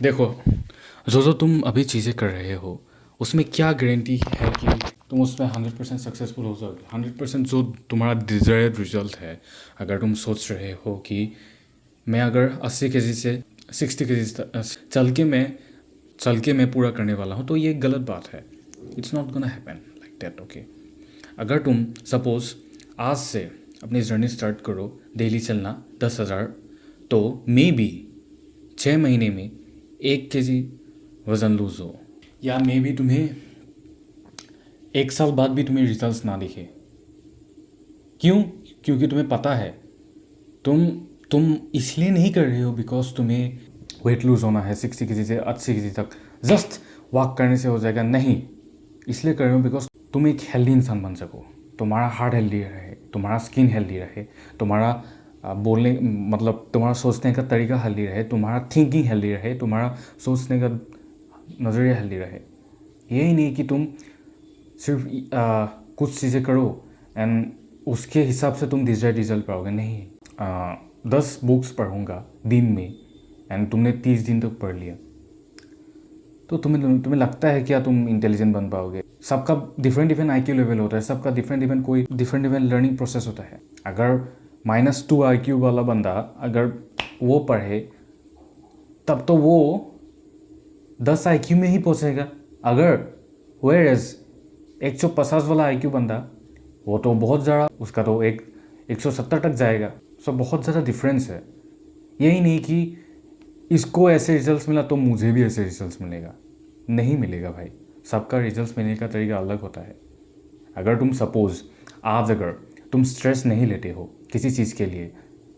देखो, जो तुम अभी चीज़ें कर रहे हो उसमें क्या गारंटी है कि तुम उसमें 100% सक्सेसफुल हो जाओगे। 100% जो तुम्हारा डिज़ायर्ड रिजल्ट है, अगर तुम सोच रहे हो कि मैं अगर 80 kg से 60 kg चल के मैं पूरा करने वाला हूँ, तो ये गलत बात है। It's not gonna happen like that. Okay, अगर तुम सपोज आज से अपनी जर्नी स्टार्ट करो डेली चलना 10,000, तो मे बी 6 महीने में 1 kg वज़न लूज़ हो, या मे बी तुम्हें 1 साल बाद भी तुम्हें रिजल्ट्स ना दिखे। क्यों? क्योंकि तुम्हें पता है तुम इसलिए नहीं कर रहे हो बिकॉज तुम्हें वेट लूज़ होना है 60 kg से 80 kg तक, जस्ट वॉक करने से हो जाएगा। नहीं, इसलिए कर रहे हो बिकॉज तुम एक हेल्दी इंसान बन सको, तुम्हारा हार्ट हेल्दी रहे, तुम्हारा स्किन हेल्दी रहे, तुम्हारा बोलने मतलब तुम्हारा सोचने का तरीका हेल्दी रहे, तुम्हारा थिंकिंग हेल्दी रहे, तुम्हारा सोचने का नज़रिया हेल्दी रहे। यही नहीं कि तुम सिर्फ कुछ चीज़ें करो एंड उसके हिसाब से तुम डिजायर्ड रिजल्ट पाओगे। नहीं, 10 बुक्स पढ़ूंगा दिन में एंड तुमने 30 दिन तक पढ़ लिया, तो तुम्हें लगता है क्या तुम इंटेलिजेंट बन पाओगे? सबका डिफरेंट डिफरेंट IQ लेवल होता है, सबका डिफरेंट डिफरेंट लर्निंग प्रोसेस होता है। अगर -2 IQ वाला बंदा अगर वो पढ़े तब तो वो 10 IQ में ही पहुंचेगा। अगर वेयर एज 150 वाला IQ बंदा, वो तो बहुत ज़्यादा, उसका तो 170 तक जाएगा। सो बहुत ज़्यादा डिफरेंस है। यही नहीं कि इसको ऐसे रिजल्ट्स मिला तो मुझे भी ऐसे रिजल्ट्स मिलेगा। नहीं मिलेगा भाई, सबका रिजल्ट्स मिलने का तरीका अलग होता है। अगर तुम सपोज़ आज अगर तुम स्ट्रेस नहीं लेते हो किसी चीज़ के लिए,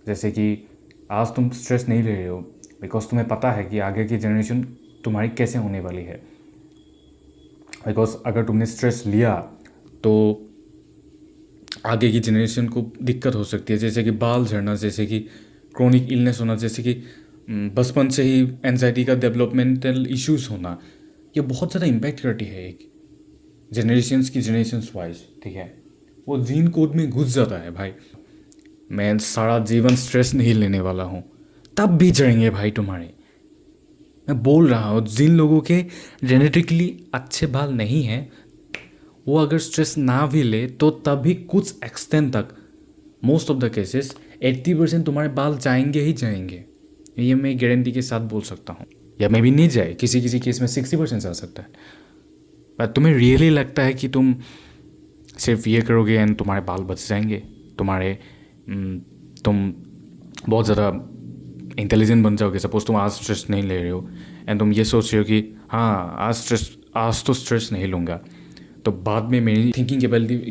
जैसे कि आज तुम स्ट्रेस नहीं ले रहे हो बिकॉज तुम्हें पता है कि आगे की जनरेशन तुम्हारी कैसे होने वाली है। बिकॉज अगर तुमने स्ट्रेस लिया तो आगे की जनरेशन को दिक्कत हो सकती है, जैसे कि बाल झड़ना, जैसे कि क्रोनिक इलनेस होना, जैसे कि बचपन से ही एनजाइटी का डेवलपमेंटल इश्यूज होना। ये बहुत ज़्यादा इम्पैक्ट करती है एक जनरेशन्स वाइज। ठीक है, वो जीन कोड में घुस जाता है भाई। मैं सारा जीवन स्ट्रेस नहीं लेने वाला हूँ, तब भी झड़ेंगे भाई तुम्हारे। मैं बोल रहा हूँ, जिन लोगों के जेनेटिकली अच्छे बाल नहीं हैं, वो अगर स्ट्रेस ना भी ले तो तभी कुछ एक्सटेंट तक, मोस्ट ऑफ द केसेस 80% तुम्हारे बाल जाएंगे ही जाएंगे। ये मैं गारंटी के साथ बोल सकता हूँ। या मे भी नहीं जाए, किसी किसी केस में 60% जा सकता है। पर तुम्हें रियली लगता है कि तुम सिर्फ ये करोगे एंड तुम्हारे बाल बच जाएंगे? तुम बहुत ज़्यादा इंटेलिजेंट बन जाओगे। सपोज तुम आज स्ट्रेस नहीं ले रहे हो एंड तुम ये सोच रहे हो कि हाँ आज तो स्ट्रेस नहीं लूँगा, तो बाद में मेरी थिंकिंग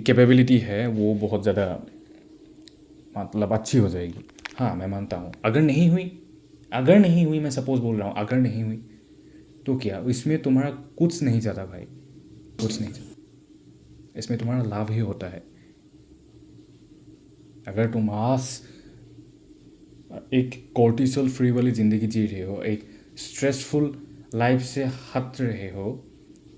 कैपेबिलिटी है वो बहुत ज़्यादा मतलब अच्छी हो जाएगी। हाँ, मैं मानता हूँ। अगर नहीं हुई, मैं सपोज बोल रहा हूँ, अगर नहीं हुई तो क्या, इसमें तुम्हारा कुछ नहीं जाता भाई, कुछ नहीं जाता। इसमें तुम्हारा लाभ ही होता है। अगर तुम आज एक कॉर्टिसोल फ्री वाली ज़िंदगी जी रहे हो, एक स्ट्रेसफुल लाइफ से हट रहे हो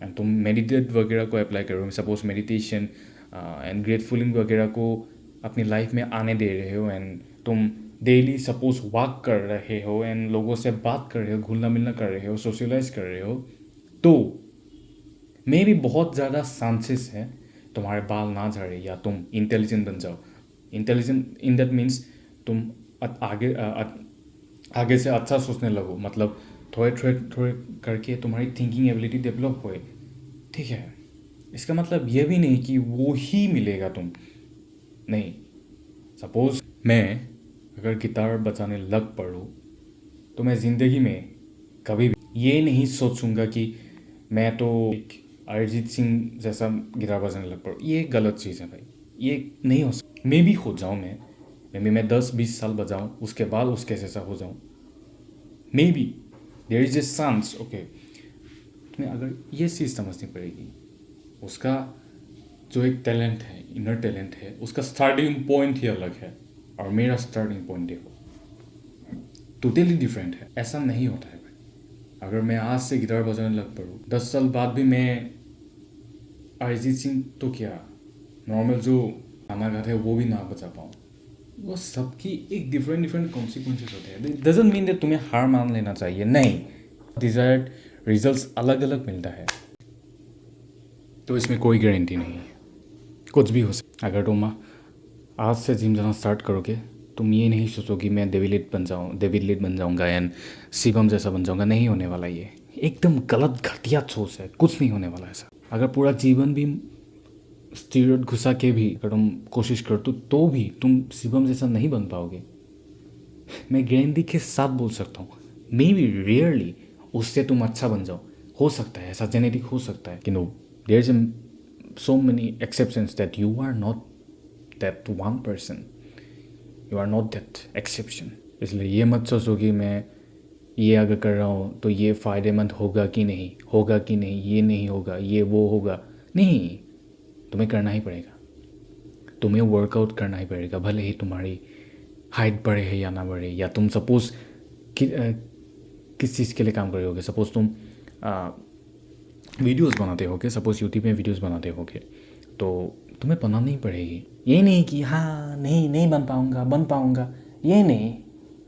एंड तुम मेडिटेट वगैरह को अप्लाई करो, सपोज मेडिटेशन एंड ग्रेटफुलिंग वगैरह को अपनी लाइफ में आने दे रहे हो एंड तुम डेली सपोज वॉक कर रहे हो एंड लोगों से बात कर रहे हो, घुलना मिलना कर रहे हो, सोशलाइज कर रहे हो, तो मे भी बहुत ज़्यादा चांसेस है तुम्हारे बाल ना झड़े या तुम इंटेलिजेंट बन जाओ। इंटेलिजेंट इन दैट मीन्स तुम आगे से अच्छा सोचने लगो, मतलब थोड़े करके तुम्हारी थिंकिंग एबिलिटी डेवलप होए। ठीक है, इसका मतलब ये भी नहीं कि वो ही मिलेगा तुम नहीं। सपोज मैं अगर गिटार बजाने लग पड़ूँ तो मैं ज़िंदगी में कभी भी ये नहीं सोचूंगा कि मैं तो एक अरिजीत सिंह जैसा गिटार बजाने लग पड़ूँ। ये गलत चीज़ है भाई, ये नहीं हो सकता। मे भी हो जाऊँ, मैं 10-20 साल बजाऊँ, उसके बाद उसके जैसा हो जाऊँ। Maybe there is a chance. Okay, तुम्हें अगर ये चीज़ समझनी पड़ेगी, उसका जो एक टैलेंट है, इनर टैलेंट है, उसका स्टार्टिंग पॉइंट ही अलग है और मेरा स्टार्टिंग पॉइंट देखो टोटली डिफरेंट है। ऐसा नहीं होता है भाई। अगर मैं आज से गिटार बजाने लग पड़ूँ, 10 साल बाद भी मैं अरिजीत सिंह तो क्या, नॉर्मल जो गाना गाते हैं वो भी ना बजा पाऊँ। वो सबकी एक डिफरेंट कॉन्सिक्वेंसेस होते हैं। डजंट मीन दैट तुम्हें हार मान लेना चाहिए, नहीं। डिज़ायर्ड रिजल्ट्स अलग अलग मिलता है, तो इसमें कोई गारंटी नहीं है, कुछ भी हो सकता। अगर तुम आज से जिम जाना स्टार्ट करोगे, तुम ये नहीं सोचोगे मैं डेविड लीड बन जाऊँगा एंड शिवम जैसा बन जाऊँगा, नहीं होने वाला। ये एकदम गलत घटिया सोच है, कुछ नहीं होने वाला ऐसा। अगर पूरा जीवन भी स्टीरॉयड घुसा के भी अगर तुम कोशिश करो तो भी तुम शिवम जैसा नहीं बन पाओगे। मैं गारंटी के साथ बोल सकता हूँ, मे बी रेयरली उससे तुम अच्छा बन जाओ, हो सकता है ऐसा, जेनेटिक हो सकता है कि no, there is so many exceptions that you are not that one person, you are not that exception. इसलिए ये मत सोचो कि मैं ये अगर कर रहा हूँ तो ये फ़ायदेमंद होगा कि नहीं, ये नहीं होगा, ये वो होगा, नहीं, तुम्हें करना ही पड़ेगा, तुम्हें वर्कआउट करना ही पड़ेगा, भले ही तुम्हारी हाइट बढ़े है या ना बढ़े। या तुम सपोज़ किस चीज़ के लिए काम कर रहे होगे, सपोज़ तुम वीडियोस बनाते होगे, सपोज़ यूट्यूब में वीडियोस बनाते होगे, तो तुम्हें बनानी ही पड़ेगी। ये नहीं कि हाँ नहीं बन पाऊँगा, ये नहीं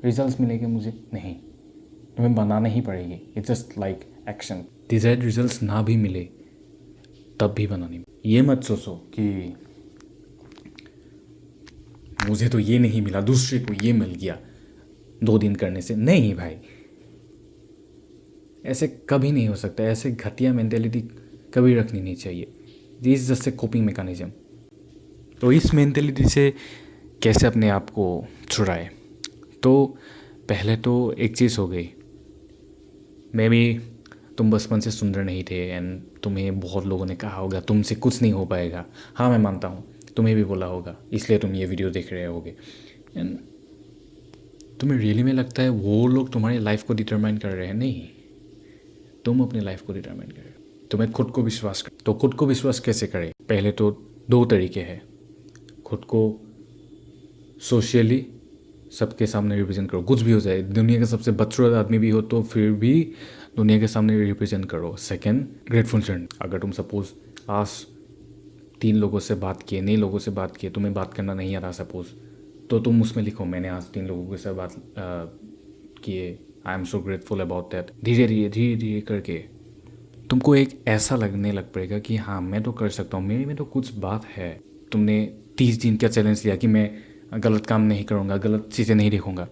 रिजल्ट्स मिलेंगे मुझे, नहीं, तुम्हें बनाना ही पड़ेगी। It's just like action. Desired results ना भी मिले तब भी बनानी। ये मत सोचो कि मुझे तो ये नहीं मिला, दूसरे को ये मिल गया 2 दिन करने से। नहीं भाई, ऐसे कभी नहीं हो सकता। ऐसे घटिया मेंटेलिटी कभी रखनी नहीं चाहिए। This is just a coping mechanism. तो इस मेंटेलिटी से कैसे अपने आप को छुड़ाए? तो पहले तो एक चीज़ हो गई, मे बी तुम बचपन से सुंदर नहीं थे एंड तुम्हें बहुत लोगों ने कहा होगा तुमसे कुछ नहीं हो पाएगा। हाँ, मैं मानता हूँ, तुम्हें भी बोला होगा, इसलिए तुम ये वीडियो देख रहे होगे। एंड तुम्हें रियली में लगता है वो लोग तुम्हारी लाइफ को डिटरमाइन कर रहे हैं? नहीं, तुम अपनी लाइफ को डिटरमाइन कर रहे हो। तुम्हें खुद को विश्वास कर, तो खुद को विश्वास कैसे करें? पहले तो 2 तरीके हैं। खुद को सोशली सबके सामने रिप्रेजेंट करो, कुछ भी हो जाए, दुनिया का सबसे बदसूरत आदमी भी हो तो फिर भी दुनिया के सामने रिप्रेजेंट करो। Second, grateful learn. अगर तुम सपोज आज 3 लोगों से बात किए, नए लोगों से बात किए, तुम्हें बात करना नहीं आ रहा सपोज, तो तुम उसमें लिखो मैंने आज 3 लोगों के साथ बात किए, I am so grateful about that. धीरे धीरे करके तुमको एक ऐसा लगने लग पड़ेगा कि हाँ मैं तो कर सकता हूँ, मेरे में तो कुछ बात है। तुमने 30 दिन का चैलेंज लिया कि मैं गलत काम नहीं करूँगा, गलत चीज़ें नहीं देखूँगा,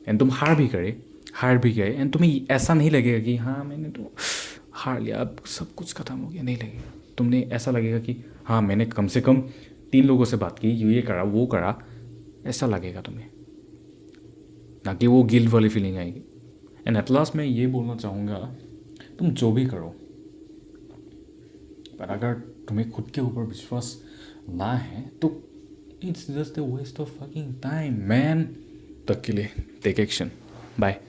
एंड तुम हार भी गए एंड तुम्हें ऐसा नहीं लगेगा कि हाँ मैंने तो हार लिया, अब सब कुछ ख़त्म हो गया, नहीं लगेगा। तुमने ऐसा लगेगा कि हाँ मैंने कम से कम 3 लोगों से बात की, ये करा वो करा, ऐसा लगेगा तुम्हें, ना कि वो गिल्ट वाली फीलिंग आएगी। एंड एट लास्ट मैं ये बोलना चाहूँगा, तुम जो भी करो, पर अगर तुम्हें खुद के ऊपर विश्वास ना है तो it's just a waste of fucking time man. तक के लिए टेक एक्शन, बाय।